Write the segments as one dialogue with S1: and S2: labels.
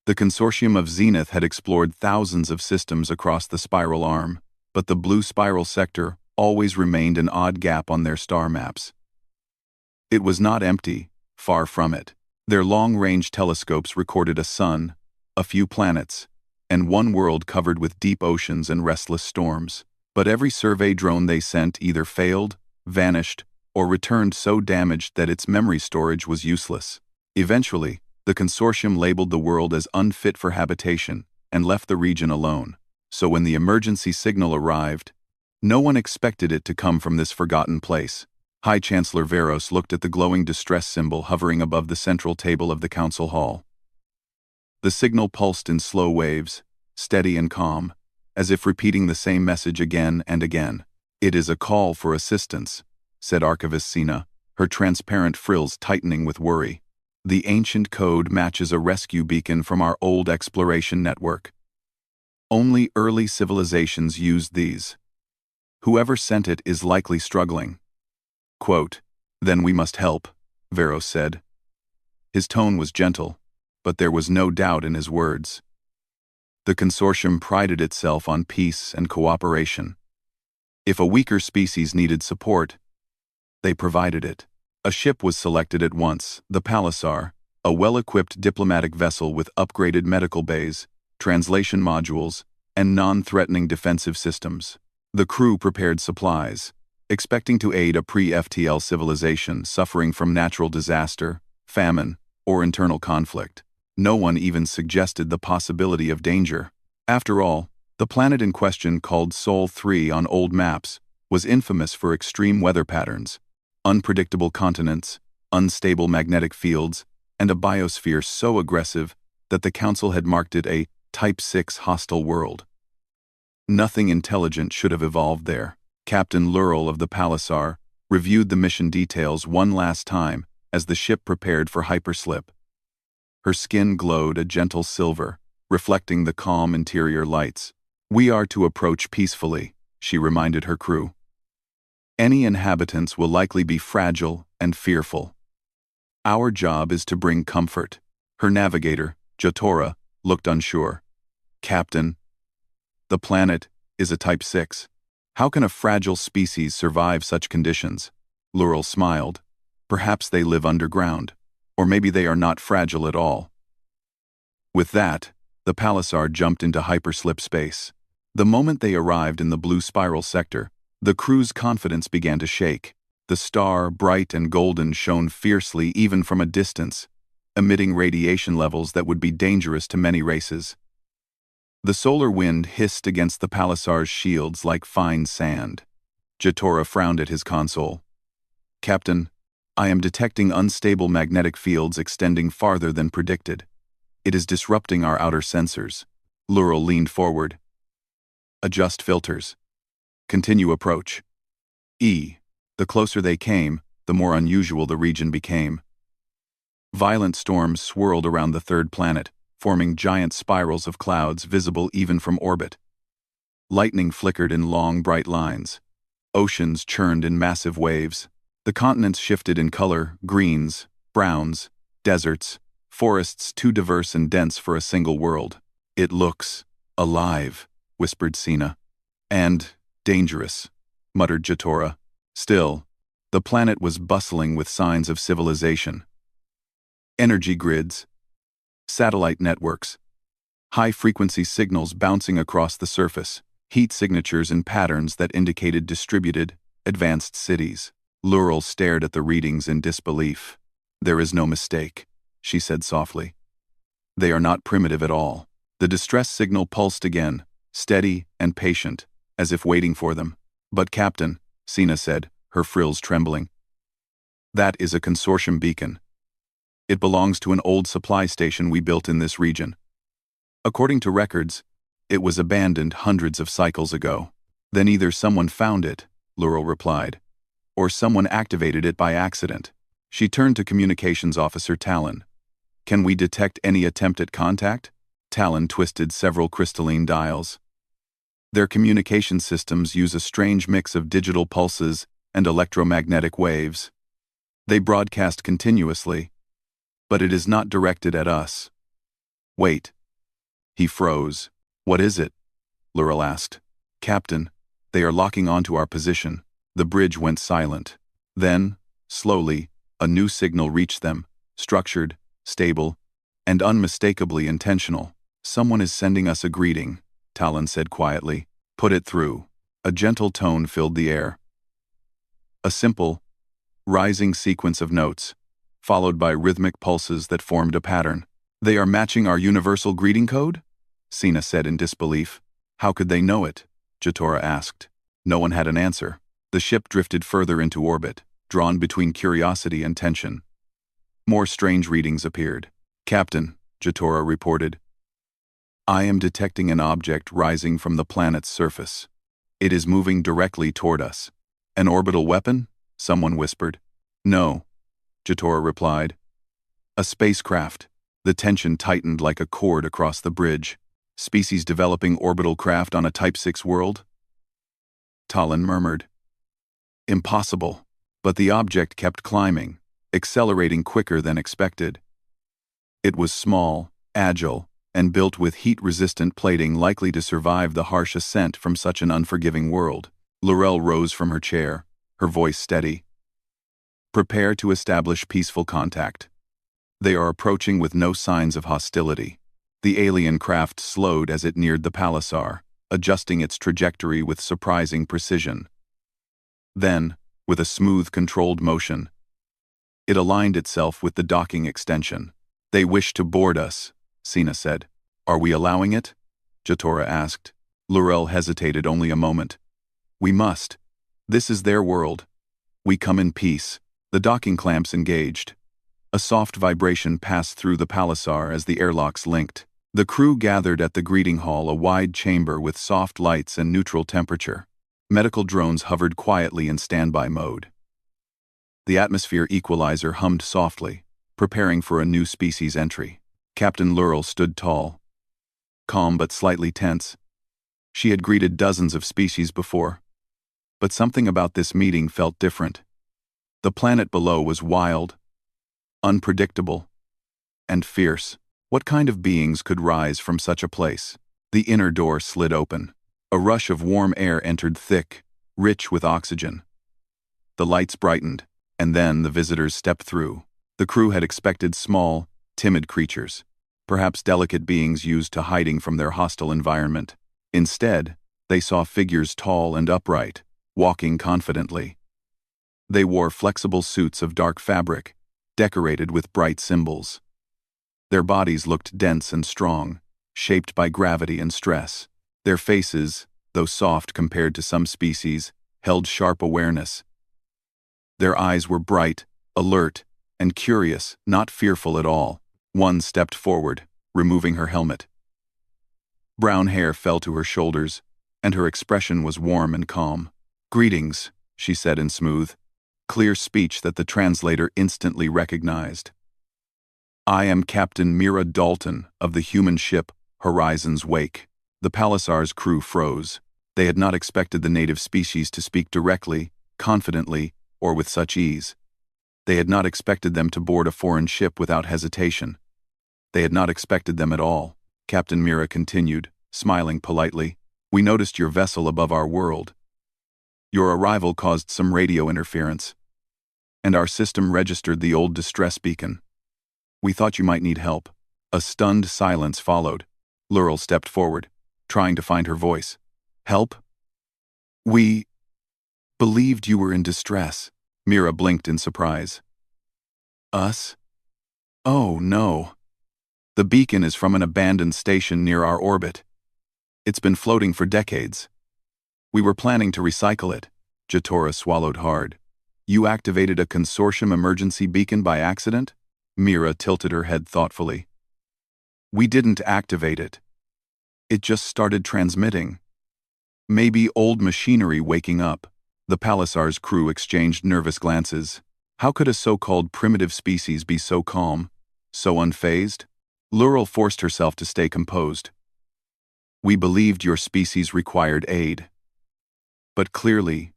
S1: The consortium of Zenith had explored thousands of systems across the spiral arm, but the blue spiral sector always remained an odd gap on their star maps. It was not empty, far from it. Their long-range telescopes recorded a sun, a few planets, and one world covered with deep oceans and restless storms. But every survey drone they sent either failed, vanished, or returned so damaged that its memory storage was useless. Eventually, the consortium labeled the world as unfit for habitation and left the region alone. So when the emergency signal arrived, no one expected it to come from this forgotten place. High Chancellor Veros looked at the glowing distress symbol hovering above the central table of the council hall. The signal pulsed in slow waves, steady and calm, as if repeating the same message again and again. "It is a call for assistance," said Archivist Sina, her transparent frills tightening with worry. "The ancient code matches a rescue beacon from our old exploration network. Only early civilizations used these. Whoever sent it is likely struggling." Quote, "Then we must help," Veros said. His tone was gentle, but there was no doubt in his words. The consortium prided itself on peace and cooperation. If a weaker species needed support, they provided it. A ship was selected at once, the Palisar, a well-equipped diplomatic vessel with upgraded medical bays, translation modules, and non-threatening defensive systems. The crew prepared supplies, expecting to aid a pre-FTL civilization suffering from natural disaster, famine, or internal conflict. No one even suggested the possibility of danger. After all, the planet in question, called Sol 3 on old maps, was infamous for extreme weather patterns, unpredictable continents, unstable magnetic fields, and a biosphere so aggressive that the Council had marked it a Type 6 hostile world. Nothing intelligent should have evolved there. Captain Lurrell of the Palisar reviewed the mission details one last time as the ship prepared for hyperslip. Her skin glowed a gentle silver, reflecting the calm interior lights. "We are to approach peacefully," she reminded her crew. "Any inhabitants will likely be fragile and fearful. Our job is to bring comfort." Her navigator, Jotora, looked unsure. "Captain, the planet is a Type 6. How can a fragile species survive such conditions?" Lurrell smiled. "Perhaps they live underground, or maybe they are not fragile at all." With that, the Palisar jumped into hyperslip space. The moment they arrived in the blue spiral sector, the crew's confidence began to shake. The star, bright and golden, shone fiercely even from a distance, emitting radiation levels that would be dangerous to many races. The solar wind hissed against the Palisar's shields like fine sand. Jotora frowned at his console. "Captain, I am detecting unstable magnetic fields extending farther than predicted. It is disrupting our outer sensors." Lurrell leaned forward. "Adjust filters. Continue approach." The closer they came, the more unusual the region became. Violent storms swirled around the third planet, forming giant spirals of clouds visible even from orbit. Lightning flickered in long, bright lines. Oceans churned in massive waves. The continents shifted in color: greens, browns, deserts, forests too diverse and dense for a single world. "It looks alive," whispered Sina. "And dangerous," muttered Jotora. Still, the planet was bustling with signs of civilization. Energy grids, satellite networks, high-frequency signals bouncing across the surface, heat signatures and patterns that indicated distributed, advanced cities. Lurrell stared at the readings in disbelief. "There is no mistake," she said softly. "They are not primitive at all." The distress signal pulsed again, steady and patient, as if waiting for them. "But Captain," Sina said, her frills trembling, "that is a consortium beacon. It belongs to an old supply station we built in this region. According to records, it was abandoned hundreds of cycles ago." "Then either someone found it," Lurrell replied, "or someone activated it by accident." She turned to Communications Officer Talon. "Can we detect any attempt at contact?" Talon twisted several crystalline dials. "Their communication systems use a strange mix of digital pulses and electromagnetic waves. They broadcast continuously, but it is not directed at us." Wait. He froze. What is it? Laurel asked. Captain, they are locking onto our position. The bridge went silent. Then, slowly, a new signal reached them, structured, stable, and unmistakably intentional. Someone is sending us a greeting, Talon said quietly. Put it through. A gentle tone filled the air. A simple, rising sequence of notes, followed by rhythmic pulses that formed a pattern. They are matching our universal greeting code? Sina said in disbelief. How could they know it? Jatora asked. No one had an answer. The ship drifted further into orbit, drawn between curiosity and tension. More strange readings appeared. Captain, Jatora reported, I am detecting an object rising from the planet's surface. It is moving directly toward us. An orbital weapon? Someone whispered. No, Jatora replied. A spacecraft. The tension tightened like a cord across the bridge. Species developing orbital craft on a Type 6 world? Talon murmured. Impossible. But the object kept climbing, accelerating quicker than expected. It was small, agile, and built with heat-resistant plating likely to survive the harsh ascent from such an unforgiving world. Laurel rose from her chair, her voice steady. Prepare to establish peaceful contact. They are approaching with no signs of hostility. The alien craft slowed as it neared the palisar, adjusting its trajectory with surprising precision. Then, with a smooth, controlled motion, it aligned itself with the docking extension. They wish to board us, Sina said. Are we allowing it? Jatora asked. Laurel hesitated only a moment. We must. This is their world. We come in peace. The docking clamps engaged. A soft vibration passed through the palisar as the airlocks linked. The crew gathered at the greeting hall, a wide chamber with soft lights and neutral temperature. Medical drones hovered quietly in standby mode. The atmosphere equalizer hummed softly, preparing for a new species entry. Captain Laurel stood tall, calm but slightly tense. She had greeted dozens of species before, but something about this meeting felt different. The planet below was wild, unpredictable, and fierce. What kind of beings could rise from such a place? The inner door slid open. A rush of warm air entered, thick, rich with oxygen. The lights brightened, and then the visitors stepped through. The crew had expected small, timid creatures, perhaps delicate beings used to hiding from their hostile environment. Instead, they saw figures tall and upright, walking confidently. They wore flexible suits of dark fabric, decorated with bright symbols. Their bodies looked dense and strong, shaped by gravity and stress. Their faces, though soft compared to some species, held sharp awareness. Their eyes were bright, alert, and curious, not fearful at all. One stepped forward, removing her helmet. Brown hair fell to her shoulders, and her expression was warm and calm. Greetings, she said in smooth, clear speech that the translator instantly recognized. I am Captain Mira Dalton of the human ship Horizon's Wake. The Palisar's crew froze. They had not expected the native species to speak directly, confidently, or with such ease. They had not expected them to board a foreign ship without hesitation. They had not expected them at all. Captain Mira continued, smiling politely. We noticed your vessel above our world. Your arrival caused some radio interference, and our system registered the old distress beacon. We thought you might need help. A stunned silence followed. Laurel stepped forward, trying to find her voice. Help? We believed you were in distress. Mira blinked in surprise. Us? Oh, no. The beacon is from an abandoned station near our orbit. It's been floating for decades. We were planning to recycle it. Jatora swallowed hard. You activated a consortium emergency beacon by accident? Mira tilted her head thoughtfully. We didn't activate it. It just started transmitting. Maybe old machinery waking up. The Palisar's crew exchanged nervous glances. How could a so-called primitive species be so calm, so unfazed? Laurel forced herself to stay composed. We believed your species required aid. But clearly,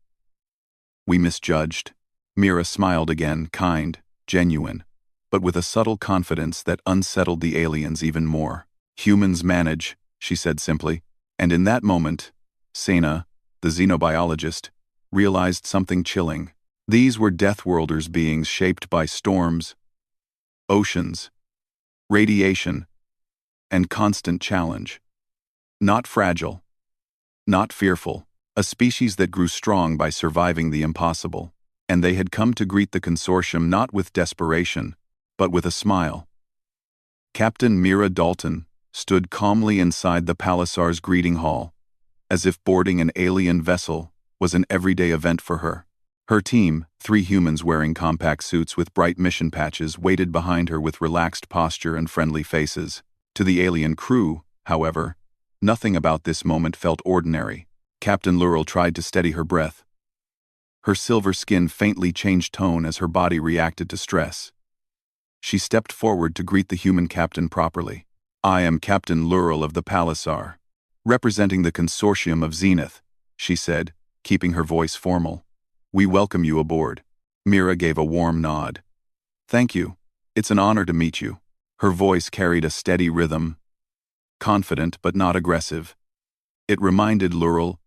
S1: we misjudged. Mira smiled again, kind, genuine, but with a subtle confidence that unsettled the aliens even more. Humans manage, she said simply, and in that moment, Sena, the xenobiologist, realized something chilling. These were Deathworlders beings shaped by storms, oceans, radiation, and constant challenge. Not fragile, not fearful, a species that grew strong by surviving the impossible. And they had come to greet the consortium not with desperation, but with a smile. Captain Mira Dalton stood calmly inside the Palisar's greeting hall, as if boarding an alien vessel was an everyday event for her. Her team, 3 humans wearing compact suits with bright mission patches, waited behind her with relaxed posture and friendly faces. To the alien crew, however, nothing about this moment felt ordinary. Captain Lurel tried to steady her breath. Her silver skin faintly changed tone as her body reacted to stress. She stepped forward to greet the human captain properly. "I am Captain Lurel of the Palisar, representing the consortium of Zenith," she said, keeping her voice formal. "We welcome you aboard." Mira gave a warm nod. "Thank you. It's an honor to meet you." Her voice carried a steady rhythm, confident but not aggressive. It reminded Lurel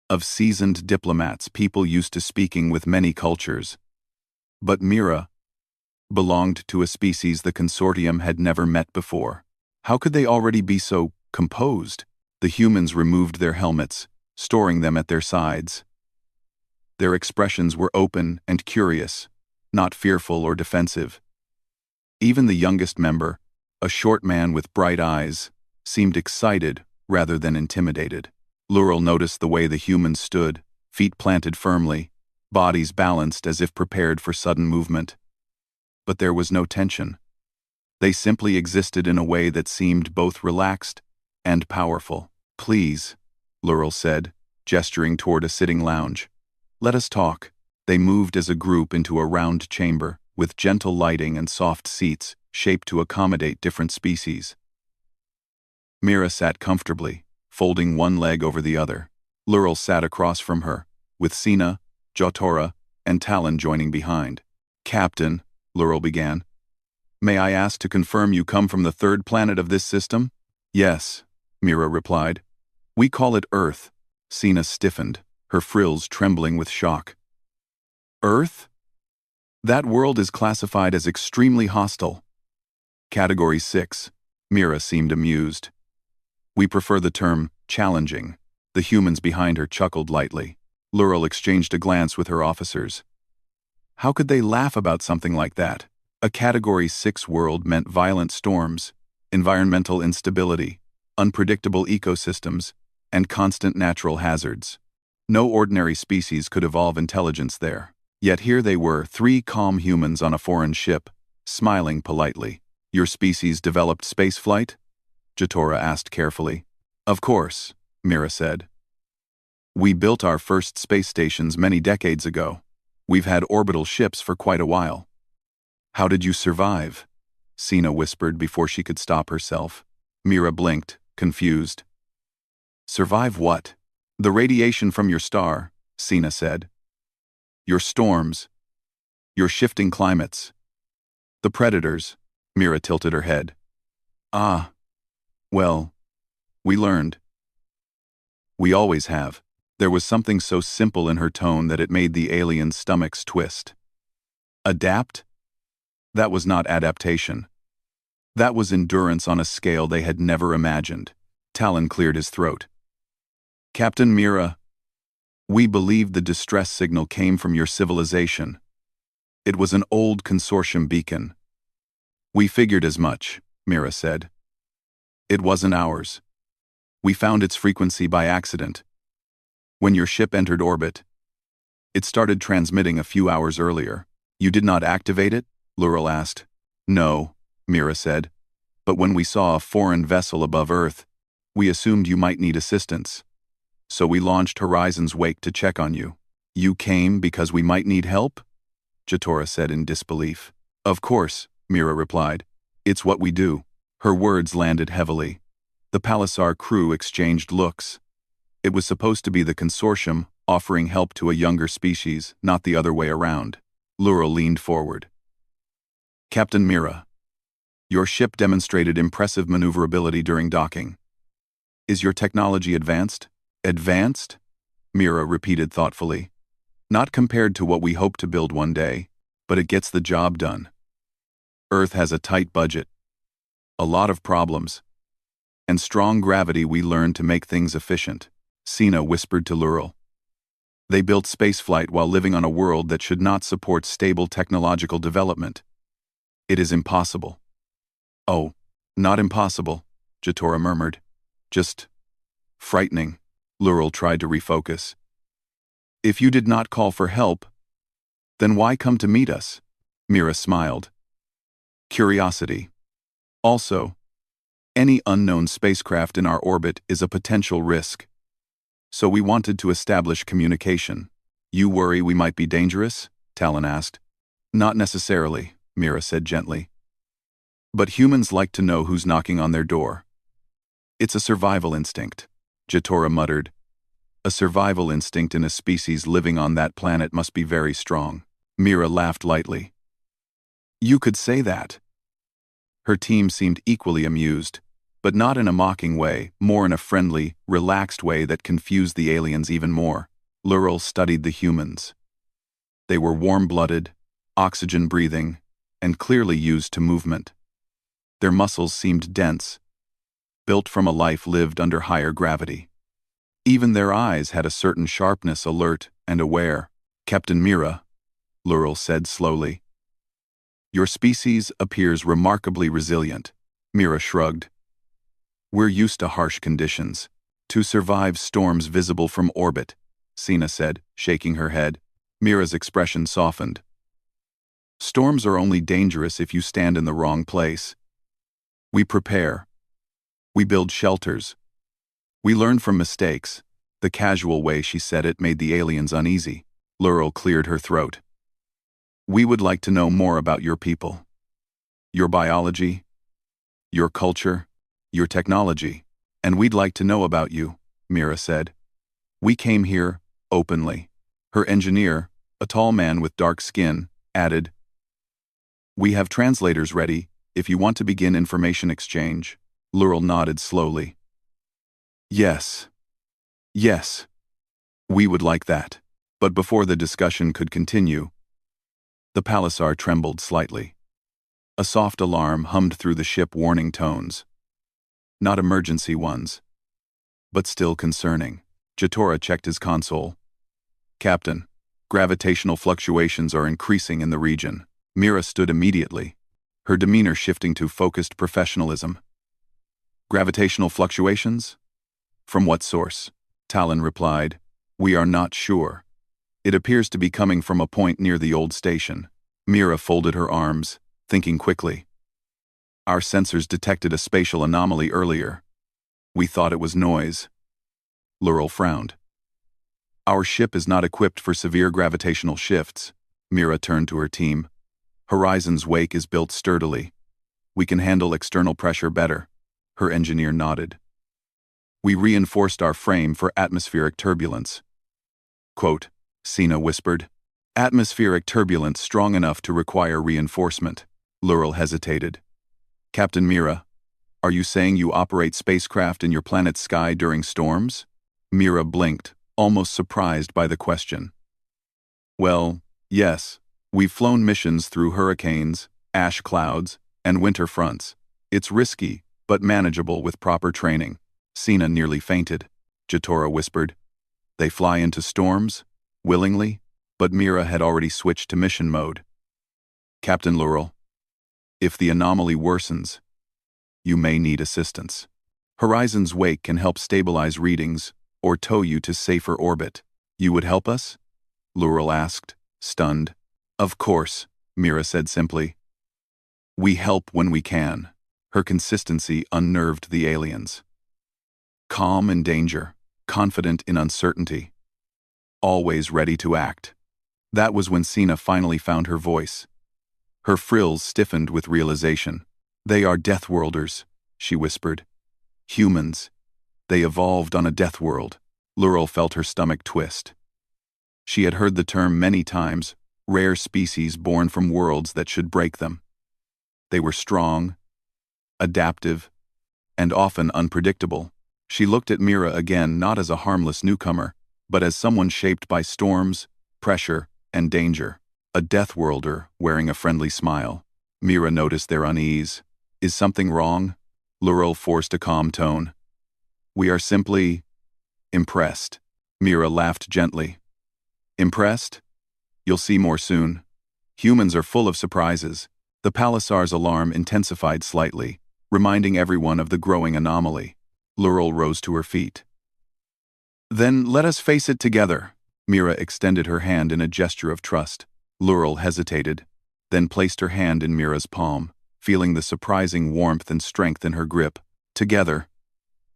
S1: of seasoned diplomats, people used to speaking with many cultures. But Mira belonged to a species the consortium had never met before. How could they already be so composed? The humans removed their helmets, storing them at their sides. Their expressions were open and curious, not fearful or defensive. Even the youngest member, a short man with bright eyes, seemed excited rather than intimidated. Lurel noticed the way the humans stood, feet planted firmly, bodies balanced as if prepared for sudden movement. But there was no tension. They simply existed in a way that seemed both relaxed and powerful. "Please," Lurel said, gesturing toward a sitting lounge. "Let us talk." They moved as a group into a round chamber, with gentle lighting and soft seats, shaped to accommodate different species. Mira sat comfortably, folding one leg over the other. Lurel sat across from her, with Sena, Jotora, and Talon joining behind. "Captain," Lurel began, "may I ask to confirm you come from the 3rd planet of this system?" "Yes," Mira replied. "We call it Earth." Sena stiffened, her frills trembling with shock. "Earth? That world is classified as extremely hostile." "Category 6. Mira seemed amused. "We prefer the term challenging." The humans behind her chuckled lightly. Lurel exchanged a glance with her officers. How could they laugh about something like that? A Category 6 world meant violent storms, environmental instability, unpredictable ecosystems, and constant natural hazards. No ordinary species could evolve intelligence there. Yet here they were, 3 calm humans on a foreign ship, smiling politely. "Your species developed spaceflight?" Jotora asked carefully. "Of course," Mira said. "We built our first space stations many decades ago. We've had orbital ships for quite a while." "How did you survive?" Sena whispered before she could stop herself. Mira blinked, confused. "Survive what?" "The radiation from your star," Sena said. "Your storms. Your shifting climates. The predators." Mira tilted her head. "Ah. Well, we learned. We always have." There was something so simple in her tone that it made the aliens' stomachs twist. Adapt? That was not adaptation. That was endurance on a scale they had never imagined. Talon cleared his throat. "Captain Mira, we believed the distress signal came from your civilization. It was an old consortium beacon." "We figured as much," Mira said. "It wasn't ours. We found its frequency by accident. When your ship entered orbit, it started transmitting a few hours earlier." "You did not activate it?" Lurel asked. "No," Mira said. "But when we saw a foreign vessel above Earth, we assumed you might need assistance. So we launched Horizon's Wake to check on you." "You came because we might need help?" Jotora said in disbelief. "Of course," Mira replied. "It's what we do." Her words landed heavily. The Palisar crew exchanged looks. It was supposed to be the consortium offering help to a younger species, not the other way around. Lurel leaned forward. "Captain Mira, Your ship demonstrated impressive maneuverability during docking. Is your technology advanced? Advanced? Mira repeated thoughtfully. Not compared to what we hope to build one day, but it gets the job done. Earth has a tight budget, a lot of problems, and strong gravity. We learned to make things efficient, Sina whispered to Lural. They built spaceflight while living on a world that should not support stable technological development. It is impossible. Oh, not impossible, Jatora murmured. Just frightening. Lural tried to refocus. If you did not call for help, then why come to meet us? Mira smiled. Curiosity. Also, any unknown spacecraft in our orbit is a potential risk. So we wanted to establish communication. You worry we might be dangerous? Talon asked. Not necessarily, Mira said gently. But humans like to know who's knocking on their door. It's a survival instinct, Jatora muttered. A survival instinct in a species living on that planet must be very strong. Mira laughed lightly. You could say that. Her team seemed equally amused, but not in a mocking way, more in a friendly, relaxed way that confused the aliens even more. Lural studied the humans. They were warm-blooded, oxygen-breathing, and clearly used to movement. Their muscles seemed dense, built from a life lived under higher gravity. Even their eyes had a certain sharpness, alert and aware. Captain Mira, Lural said slowly. Your species appears remarkably resilient. Mira shrugged. We're used to harsh conditions, to survive storms visible from orbit, Sina said, shaking her head. Mira's expression softened. Storms are only dangerous if you stand in the wrong place. We prepare. We build shelters. We learn from mistakes. The casual way she said it made the aliens uneasy. Lural cleared her throat. We would like to know more about your people. Your biology, your culture, your technology, and we'd like to know about you, Mira said. We came here, openly. Her engineer, a tall man with dark skin, added, We have translators ready, if you want to begin information exchange. Lural nodded slowly. Yes. Yes. We would like that. But before the discussion could continue, the palisar trembled slightly. A soft alarm hummed through the ship, warning tones. Not emergency ones, but still concerning. Jatora checked his console. Captain, gravitational fluctuations are increasing in the region. Mira stood immediately, her demeanor shifting to focused professionalism. Gravitational fluctuations? From what source? Talon replied. We are not sure. It appears to be coming from a point near the old station. Mira folded her arms, thinking quickly. Our sensors detected a spatial anomaly earlier. We thought it was noise. Lural frowned. Our ship is not equipped for severe gravitational shifts. Mira turned to her team. Horizon's wake is built sturdily. We can handle external pressure better. Her engineer nodded. We reinforced our frame for atmospheric turbulence. Quote, Sina whispered. Atmospheric turbulence strong enough to require reinforcement. Lural hesitated. Captain Mira, are you saying you operate spacecraft in your planet's sky during storms? Mira blinked, almost surprised by the question. Well, yes. We've flown missions through hurricanes, ash clouds, and winter fronts. It's risky, but manageable with proper training. Sina nearly fainted. Jatora whispered. They fly into storms? Willingly? But Mira had already switched to mission mode. Captain Lural, if the anomaly worsens, you may need assistance. Horizon's wake can help stabilize readings or tow you to safer orbit. You would help us? Lural asked, stunned. Of course, Mira said simply. We help when we can. Her consistency unnerved the aliens. Calm in danger, confident in uncertainty. Always ready to act. That was when Sina finally found her voice. Her frills stiffened with realization. They are Deathworlders, she whispered. Humans. They evolved on a death world. Lural felt her stomach twist. She had heard the term many times, rare species born from worlds that should break them. They were strong, adaptive, and often unpredictable. She looked at Mira again not as a harmless newcomer, but as someone shaped by storms, pressure, and danger. A Deathworlder wearing a friendly smile. Mira noticed their unease. Is something wrong? Laurel forced a calm tone. We are simply impressed. Mira laughed gently. Impressed? You'll see more soon. Humans are full of surprises. The Palisar's alarm intensified slightly, reminding everyone of the growing anomaly. Laurel rose to her feet. Then let us face it together. Mira extended her hand in a gesture of trust. Laurel hesitated, then placed her hand in Mira's palm, feeling the surprising warmth and strength in her grip. Together,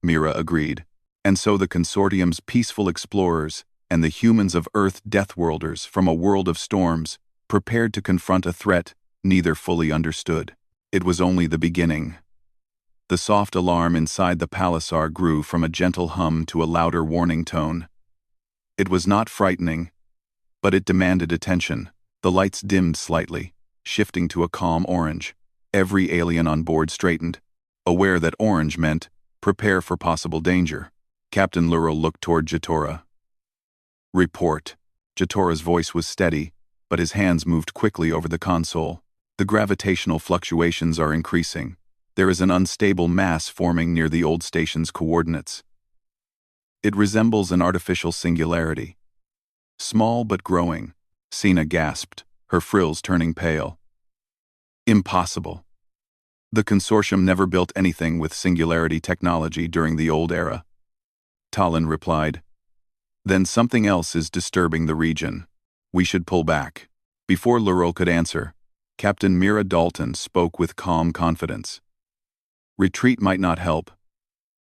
S1: Mira agreed. And so the consortium's peaceful explorers and the humans of Earth Deathworlders from a world of storms prepared to confront a threat neither fully understood. It was only the beginning. The soft alarm inside the Palisar grew from a gentle hum to a louder warning tone. It was not frightening, but it demanded attention. The lights dimmed slightly, shifting to a calm orange. Every alien on board straightened, aware that orange meant prepare for possible danger. Captain Laurel looked toward Jatora. Report. Jatora's voice was steady, but his hands moved quickly over the console. The gravitational fluctuations are increasing. There is an unstable mass forming near the old station's coordinates. It resembles an artificial singularity. Small but growing. Sina gasped, her frills turning pale. Impossible. The consortium never built anything with singularity technology during the old era. Talon replied. Then something else is disturbing the region. We should pull back. Before Laurel could answer, Captain Mira Dalton spoke with calm confidence. Retreat might not help.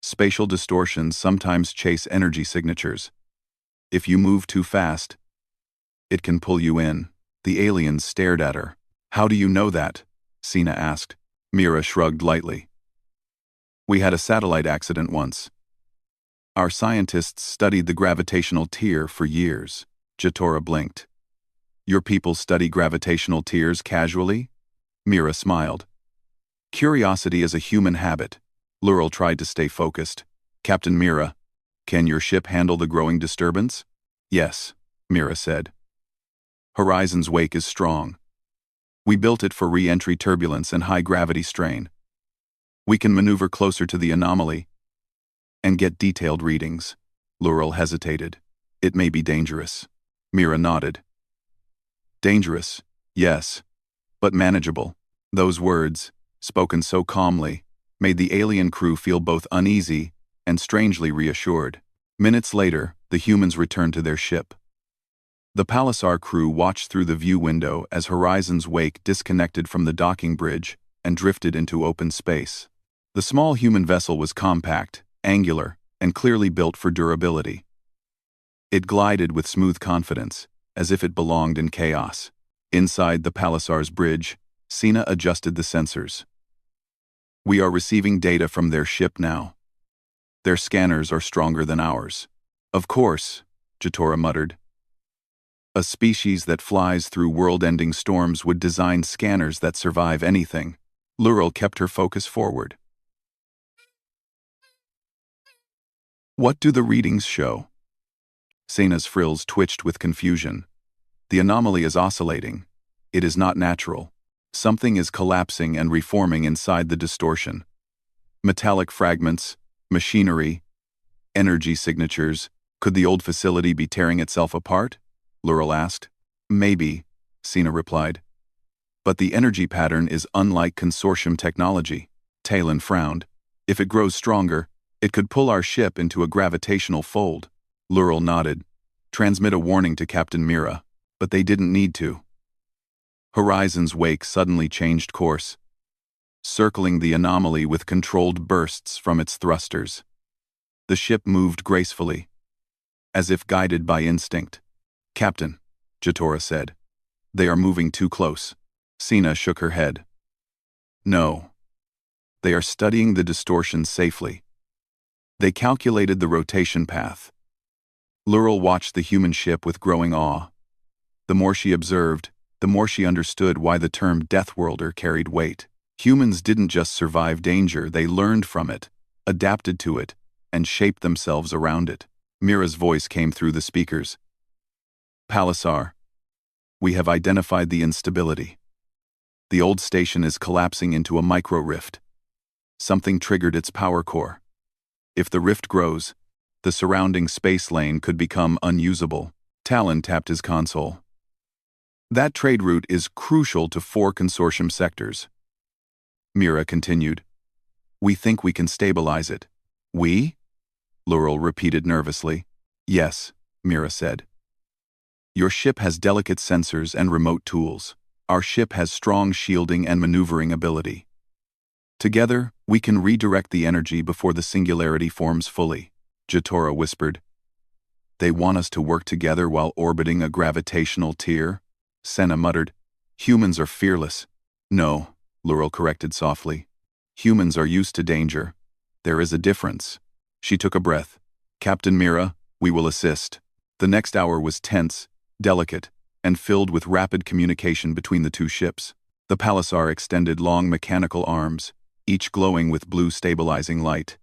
S1: Spatial distortions sometimes chase energy signatures. If you move too fast, it can pull you in. The aliens stared at her. How do you know that? Sina asked. Mira shrugged lightly. We had a satellite accident once. Our scientists studied the gravitational tear for years. Jatora blinked. Your people study gravitational tears casually? Mira smiled. Curiosity is a human habit. Laurel tried to stay focused. Captain Mira, can your ship handle the growing disturbance? Yes, Mira said. Horizon's wake is strong. We built it for re-entry turbulence and high-gravity strain. We can maneuver closer to the anomaly and get detailed readings. Laurel hesitated. It may be dangerous. Mira nodded. Dangerous, yes, but manageable. Those words, spoken so calmly, made the alien crew feel both uneasy and strangely reassured. Minutes later, the humans returned to their ship. The Palisar crew watched through the view window as Horizon's wake disconnected from the docking bridge and drifted into open space. The small human vessel was compact, angular, and clearly built for durability. It glided with smooth confidence, as if it belonged in chaos. Inside the Palisar's bridge, Sina adjusted the sensors. We are receiving data from their ship now. Their scanners are stronger than ours. Of course, Jatora muttered. A species that flies through world-ending storms would design scanners that survive anything. Laurel kept her focus forward. What do the readings show? Sina's frills twitched with confusion. The anomaly is oscillating. It is not natural. Something is collapsing and reforming inside the distortion. Metallic fragments, machinery, energy signatures. Could the old facility be tearing itself apart? Laurel asked. Maybe, Sina replied. But the energy pattern is unlike consortium technology. Talon frowned. If it grows stronger, it could pull our ship into a gravitational fold. Laurel nodded. Transmit a warning to Captain Mira. But they didn't need to. Horizon's wake suddenly changed course, circling the anomaly with controlled bursts from its thrusters. The ship moved gracefully, as if guided by instinct. Captain, Jatora said. They are moving too close. Sina shook her head. No. They are studying the distortion safely. They calculated the rotation path. Laurel watched the human ship with growing awe. The more she observed, the more she understood why the term Deathworlder carried weight. Humans didn't just survive danger, they learned from it, adapted to it, and shaped themselves around it. Mira's voice came through the speakers. Palisar, we have identified the instability. The old station is collapsing into a micro-rift. Something triggered its power core. If the rift grows, the surrounding space lane could become unusable. Talon tapped his console. That trade route is crucial to 4 consortium sectors. Mira continued. We think we can stabilize it. We? Laurel repeated nervously. Yes, Mira said. Your ship has delicate sensors and remote tools. Our ship has strong shielding and maneuvering ability. Together, we can redirect the energy before the singularity forms fully, Jatora whispered. They want us to work together while orbiting a gravitational tier? Senna muttered. Humans are fearless. No, Laurel corrected softly. Humans are used to danger. There is a difference. She took a breath. Captain Mira, we will assist. The next hour was tense, delicate, and filled with rapid communication between the 2 ships. The Palisar extended long mechanical arms, each glowing with blue stabilizing light.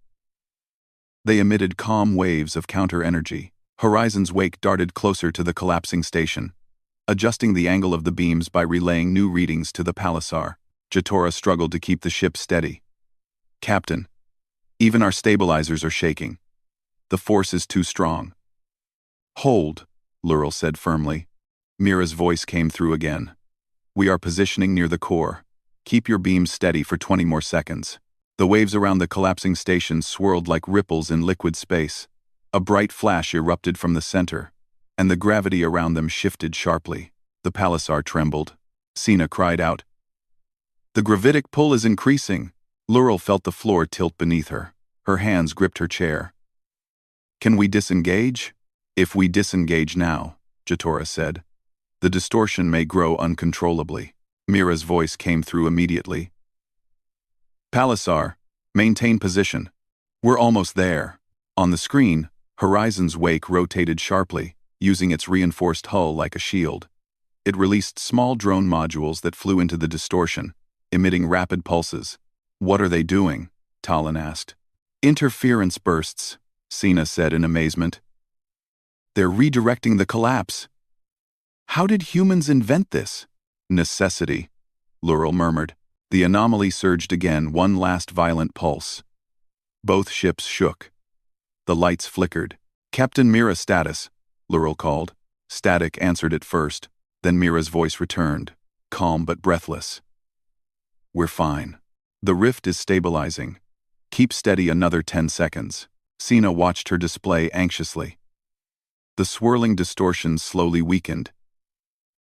S1: They emitted calm waves of counter-energy. Horizon's Wake darted closer to the collapsing station, adjusting the angle of the beams by relaying new readings to the Palisar. Jatora struggled to keep the ship steady. Captain, even our stabilizers are shaking. The force is too strong. Hold, Laurel said firmly. Mira's voice came through again. We are positioning near the core. Keep your beams steady for 20 more seconds. The waves around the collapsing station swirled like ripples in liquid space. A bright flash erupted from the center, and the gravity around them shifted sharply. The Palisar trembled. Sina cried out. The gravitic pull is increasing. Laurel felt the floor tilt beneath her. Her hands gripped her chair. Can we disengage? If we disengage now, Jatora said, the distortion may grow uncontrollably. Mira's voice came through immediately. Palisar, maintain position. We're almost there. On the screen, Horizon's Wake rotated sharply, using its reinforced hull like a shield. It released small drone modules that flew into the distortion, emitting rapid pulses. What are they doing? Talon asked. Interference bursts, Sina said in amazement. They're redirecting the collapse. How did humans invent this? Necessity, Laurel murmured. The anomaly surged again, one last violent pulse. Both ships shook. The lights flickered. Captain Mira status, Laurel called. Static answered it first, then Mira's voice returned, calm but breathless. We're fine. The rift is stabilizing. Keep steady another 10 seconds. Sina watched her display anxiously. The swirling distortion slowly weakened,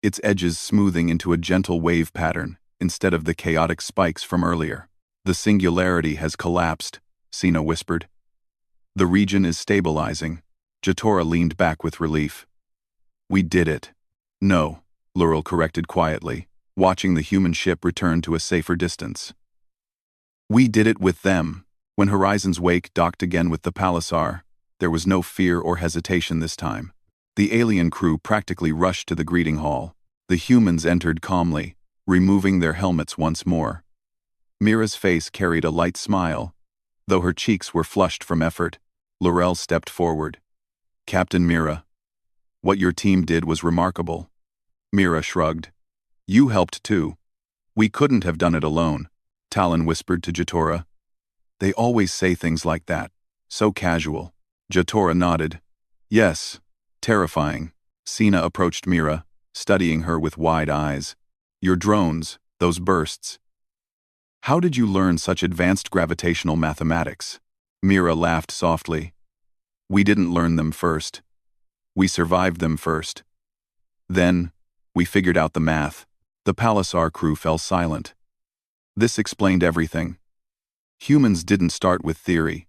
S1: its edges smoothing into a gentle wave pattern instead of the chaotic spikes from earlier. The singularity has collapsed, Sina whispered. The region is stabilizing. Jatora leaned back with relief. We did it. No, Laurel corrected quietly, watching the human ship return to a safer distance. We did it with them. When Horizon's Wake docked again with the Palisar, there was no fear or hesitation this time. The alien crew practically rushed to the greeting hall. The humans entered calmly, removing their helmets once more. Mira's face carried a light smile, though her cheeks were flushed from effort. Laurel stepped forward. Captain Mira, what your team did was remarkable. Mira shrugged. You helped too. We couldn't have done it alone, Talon whispered to Jatora. They always say things like that, so casual. Jatora nodded. Yes, terrifying. Sina approached Mira, studying her with wide eyes. Your drones, those bursts. How did you learn such advanced gravitational mathematics? Mira laughed softly. We didn't learn them first. We survived them first. Then, we figured out the math. The Palisar crew fell silent. This explained everything. Humans didn't start with theory.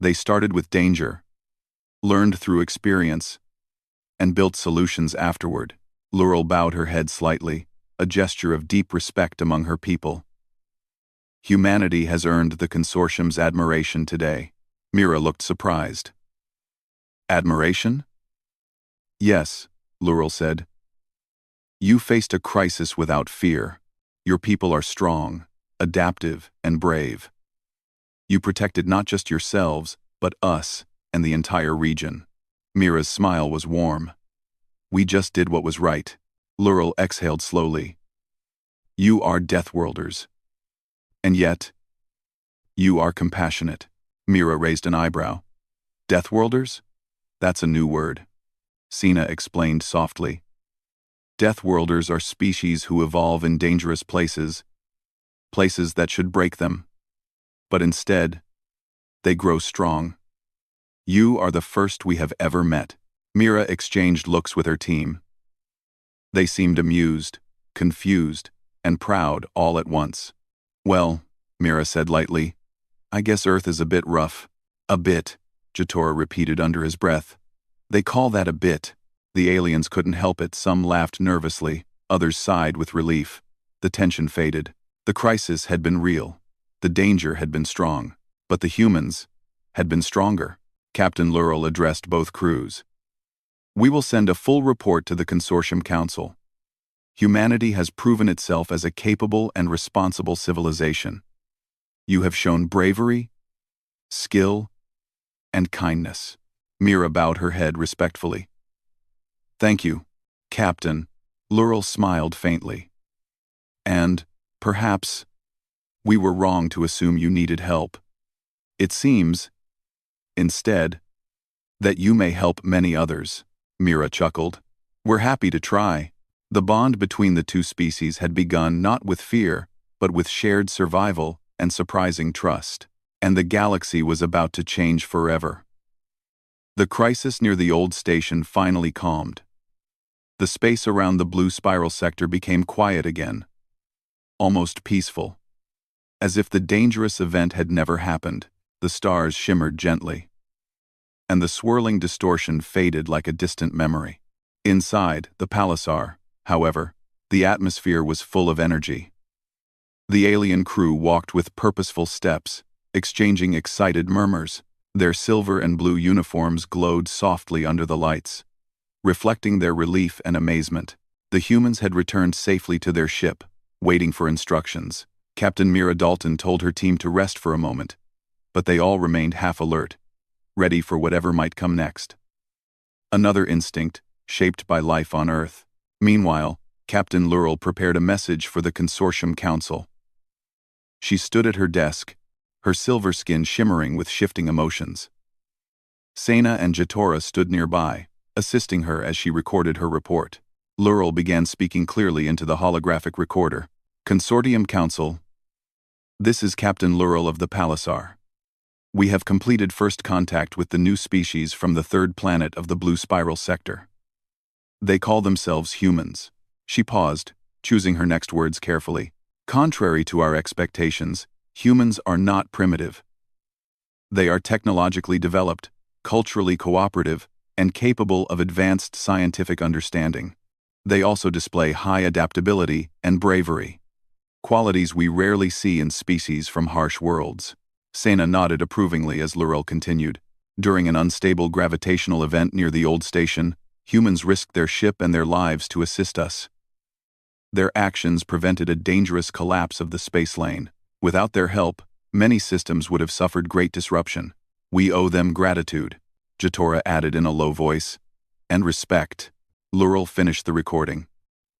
S1: They started with danger, learned through experience, and built solutions afterward. Laurel bowed her head slightly, a gesture of deep respect among her people. Humanity has earned the consortium's admiration today. Mira looked surprised. Admiration? Yes, Laurel said. You faced a crisis without fear. Your people are strong. adaptive, and brave. You protected not just yourselves, but us and the entire region." Mira's smile was warm. "We just did what was right." Lurel exhaled slowly. "You are Deathworlders. And yet, you are compassionate." Mira raised an eyebrow. "Deathworlders? That's a new word." Sina explained softly. "Deathworlders are species who evolve in dangerous places that should break them. But instead, they grow strong. You are the first we have ever met." Mira exchanged looks with her team. They seemed amused, confused, and proud all at once. "Well," Mira said lightly, "I guess Earth is a bit rough." "A bit," Jatora repeated under his breath. "They call that a bit." The aliens couldn't help it. Some laughed nervously, others sighed with relief. The tension faded. The crisis had been real. The danger had been strong. But the humans had been stronger. Captain Lurel addressed both crews. "We will send a full report to the Consortium Council. Humanity has proven itself as a capable and responsible civilization. You have shown bravery, skill, and kindness." Mira bowed her head respectfully. "Thank you, Captain." Lurel smiled faintly. "And, perhaps, we were wrong to assume you needed help. It seems, instead, that you may help many others." Mira chuckled. "We're happy to try." The bond between the two species had begun not with fear, but with shared survival and surprising trust. And the galaxy was about to change forever. The crisis near the old station finally calmed. The space around the blue spiral sector became quiet again. Almost peaceful. As if the dangerous event had never happened, the stars shimmered gently. And the swirling distortion faded like a distant memory. Inside the palisar, however, the atmosphere was full of energy. The alien crew walked with purposeful steps, exchanging excited murmurs. Their silver and blue uniforms glowed softly under the lights, reflecting their relief and amazement. The humans had returned safely to their ship, waiting for instructions. Captain Mira Dalton told her team to rest for a moment, but they all remained half alert, ready for whatever might come next. Another instinct, shaped by life on Earth. Meanwhile, Captain Lurel prepared a message for the Consortium Council. She stood at her desk, her silver skin shimmering with shifting emotions. Sena and Jatora stood nearby, assisting her as she recorded her report. Lurel began speaking clearly into the holographic recorder. "Consortium Council, this is Captain Lurel of the Palisar. We have completed first contact with the new species from the third planet of the blue spiral sector. They call themselves humans." She paused, choosing her next words carefully. "Contrary to our expectations, humans are not primitive. They are technologically developed, culturally cooperative, and capable of advanced scientific understanding. They also display high adaptability and bravery, qualities we rarely see in species from harsh worlds." Sena nodded approvingly as Lurel continued. "During an unstable gravitational event near the old station, humans risked their ship and their lives to assist us. Their actions prevented a dangerous collapse of the space lane. Without their help, many systems would have suffered great disruption. We owe them gratitude," Jatora added in a low voice. "And respect." Lurel finished the recording.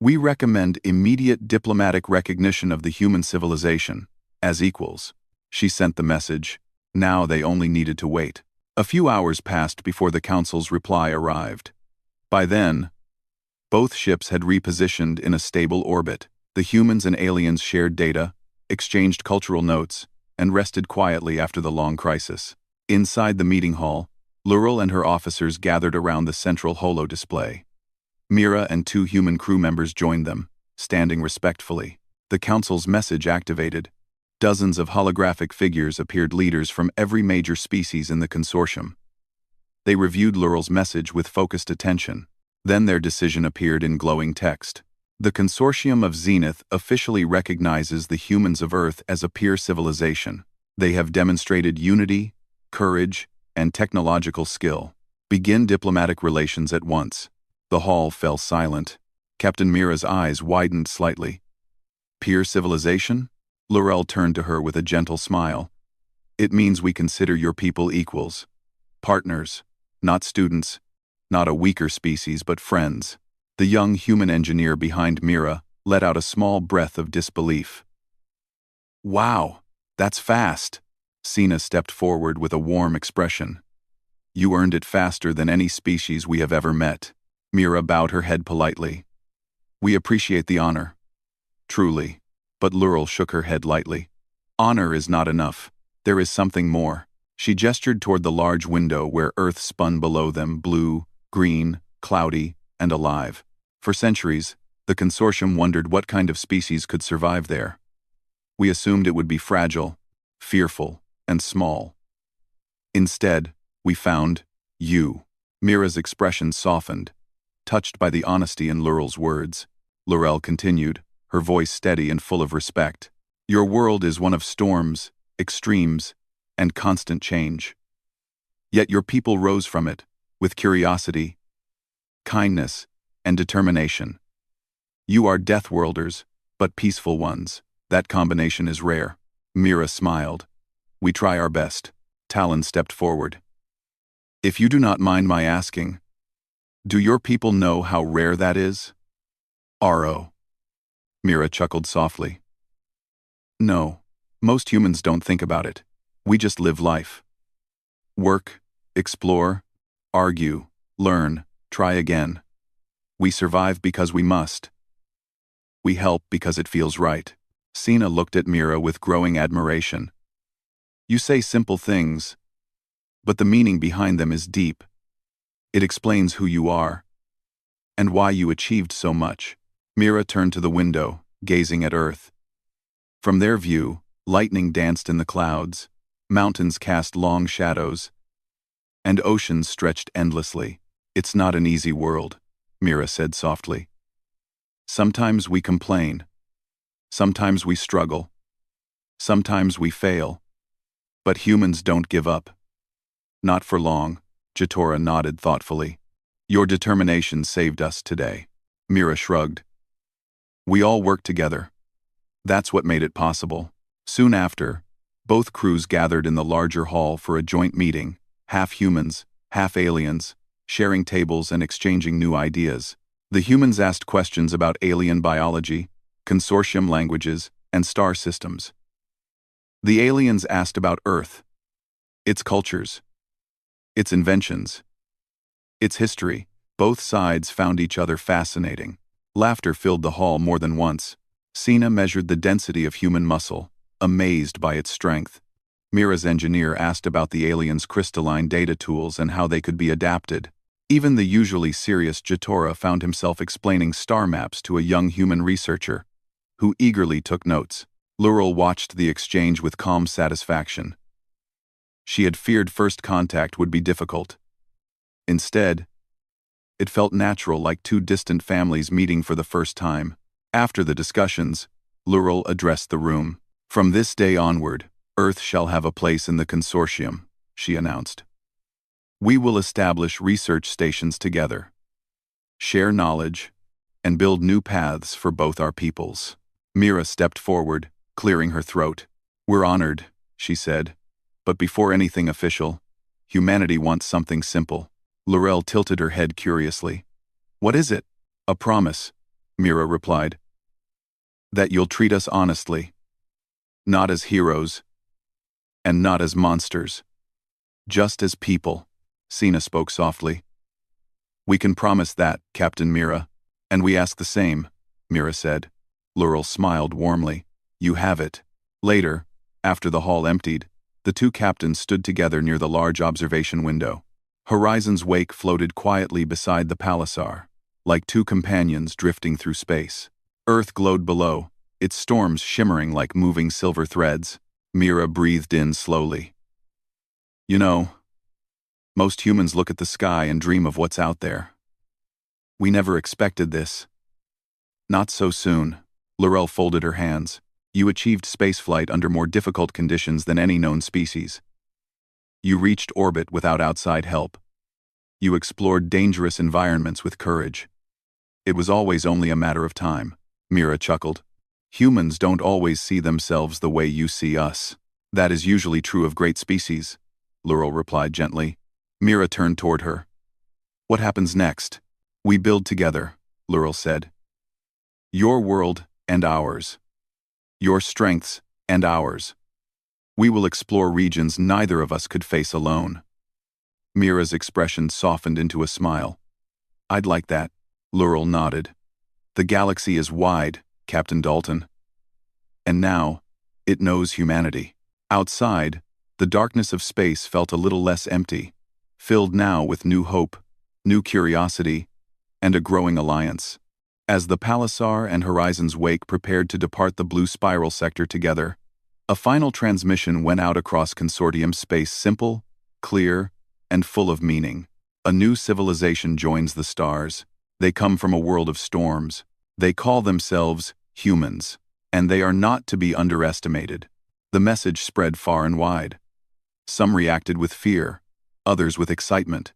S1: "We recommend immediate diplomatic recognition of the human civilization, as equals." She sent the message. Now they only needed to wait. A few hours passed before the Council's reply arrived. By then, both ships had repositioned in a stable orbit. The humans and aliens shared data, exchanged cultural notes, and rested quietly after the long crisis. Inside the meeting hall, Lurel and her officers gathered around the central holo display. Mira and 2 human crew members joined them, standing respectfully. The Council's message activated. Dozens of holographic figures appeared, leaders from every major species in the consortium. They reviewed Lurel's message with focused attention. Then their decision appeared in glowing text. "The Consortium of Zenith officially recognizes the humans of Earth as a peer civilization. They have demonstrated unity, courage, and technological skill. Begin diplomatic relations at once." The hall fell silent. Captain Mira's eyes widened slightly. "Peer civilization? Laurel turned to her with a gentle smile. It means we consider your people equals. Partners, not students, not a weaker species but friends. The young human engineer behind Mira let out a small breath of disbelief. Wow, that's fast. Sina stepped forward with a warm expression. You earned it faster than any species we have ever met. Mira bowed her head politely. We appreciate the honor. Truly. But Laurel shook her head lightly. Honor is not enough. There is something more. She gestured toward the large window where Earth spun below them, blue, green, cloudy, and alive. For centuries, the consortium wondered what kind of species could survive there. We assumed it would be fragile, fearful, and small. Instead, we found you. Mira's expression softened, touched by the honesty in Laurel's words. Laurel continued, her voice steady and full of respect. Your world is one of storms, extremes, and constant change. Yet your people rose from it, with curiosity, kindness, and determination. You are Deathworlders, but peaceful ones. That combination is rare. Mira smiled. We try our best. Talon stepped forward. If you do not mind my asking, do your people know how rare that is? R.O. Mira chuckled softly. No, most humans don't think about it. We just live life. Work, explore, argue, learn, try again. We survive because we must. We help because it feels right. Sina looked at Mira with growing admiration. You say simple things, but the meaning behind them is deep. It explains who you are, and why you achieved so much. Mira turned to the window, gazing at Earth. From their view, lightning danced in the clouds, mountains cast long shadows, and oceans stretched endlessly. It's not an easy world, Mira said softly. Sometimes we complain. Sometimes we struggle. Sometimes we fail. But humans don't give up. Not for long, Jatora nodded thoughtfully. Your determination saved us today. Mira shrugged. We all worked together. That's what made it possible. Soon after, both crews gathered in the larger hall for a joint meeting, half humans, half aliens, sharing tables and exchanging new ideas. The humans asked questions about alien biology, consortium languages, and star systems. The aliens asked about Earth, its cultures, its inventions, its history. Both sides found each other fascinating. Laughter filled the hall more than once. Sina measured the density of human muscle, amazed by its strength. Mira's engineer asked about the aliens' crystalline data tools and how they could be adapted. Even the usually serious Jatora found himself explaining star maps to a young human researcher, who eagerly took notes. Laurel watched the exchange with calm satisfaction. She had feared first contact would be difficult. Instead, it felt natural, like two distant families meeting for the first time. After the discussions, Laurel addressed the room. From this day onward, Earth shall have a place in the consortium, she announced. We will establish research stations together, share knowledge, and build new paths for both our peoples. Mira stepped forward, clearing her throat. We're honored, she said. But before anything official, humanity wants something simple. Laurel tilted her head curiously. What is it? A promise, Mira replied. That you'll treat us honestly. Not as heroes, and not as monsters. Just as people, Sina spoke softly. We can promise that, Captain Mira. And we ask the same, Mira said. Laurel smiled warmly. You have it. Later, after the hall emptied, the two captains stood together near the large observation window. Horizon's wake floated quietly beside the palisar, like two companions drifting through space. Earth glowed below, its storms shimmering like moving silver threads. Mira breathed in slowly. You know, most humans look at the sky and dream of what's out there. We never expected this. Not so soon. Laurel folded her hands. You achieved spaceflight under more difficult conditions than any known species. You reached orbit without outside help. You explored dangerous environments with courage. It was always only a matter of time. Mira chuckled. Humans don't always see themselves the way you see us. That is usually true of great species, Laurel replied gently. Mira turned toward her. What happens next? We build together, Laurel said. Your world and ours. Your strengths and ours. We will explore regions neither of us could face alone. Mira's expression softened into a smile. I'd like that, Laurel nodded. The galaxy is wide, Captain Dalton. And now, it knows humanity. Outside, the darkness of space felt a little less empty, filled now with new hope, new curiosity, and a growing alliance. As the Palisar and Horizon's Wake prepared to depart the blue spiral sector together, a final transmission went out across consortium space, simple, clear, and full of meaning. A new civilization joins the stars. They come from a world of storms. They call themselves humans, and they are not to be underestimated. The message spread far and wide. Some reacted with fear, others with excitement,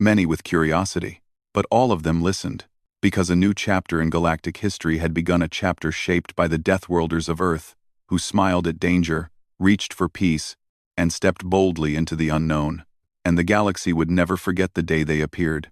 S1: many with curiosity, but all of them listened, because a new chapter in galactic history had begun, a chapter shaped by the Deathworlders of Earth, who smiled at danger, reached for peace, and stepped boldly into the unknown. And the galaxy would never forget the day they appeared.